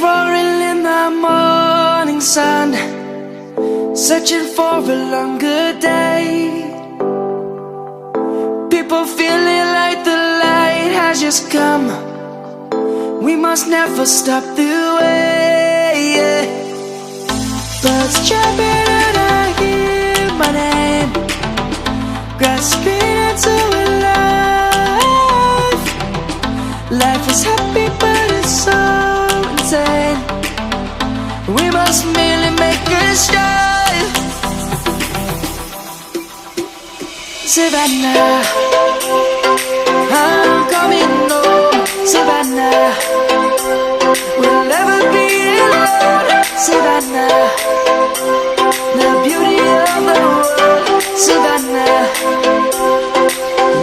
roaring in the morning sun, searching for a longer day. People feeling like the light has just come. We must never stop the way. Birds chirping and I hear my name, grasping into a life. Life is happy but it's so insane. We must merely make a start. Savannah, I'm coming home. Savannah, we'll never be alone. Savannah, the beauty of the world. Savannah,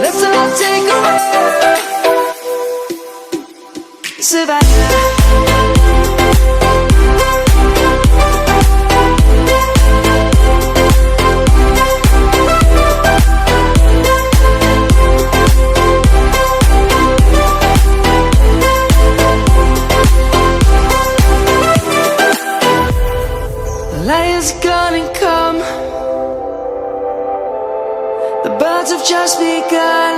let's all take a walk. Savannah, light is gonna come. The birds have just begun.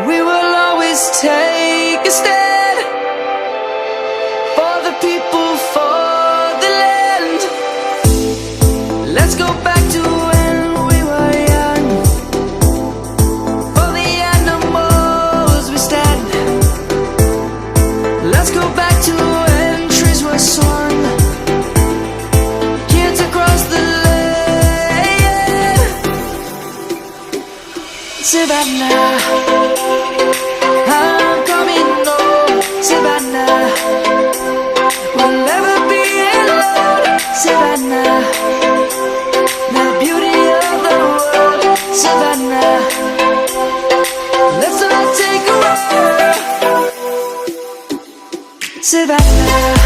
We will always take a stand for the people, for the land. Let's go back to when we were young. For the animals we stand. Let's go back to when trees were swung, kids across the land. Savannah, I'm coming home. Savannah, we'll never be alone. Savannah, the beauty of the world. Savannah, let's all take a walk. Savannah.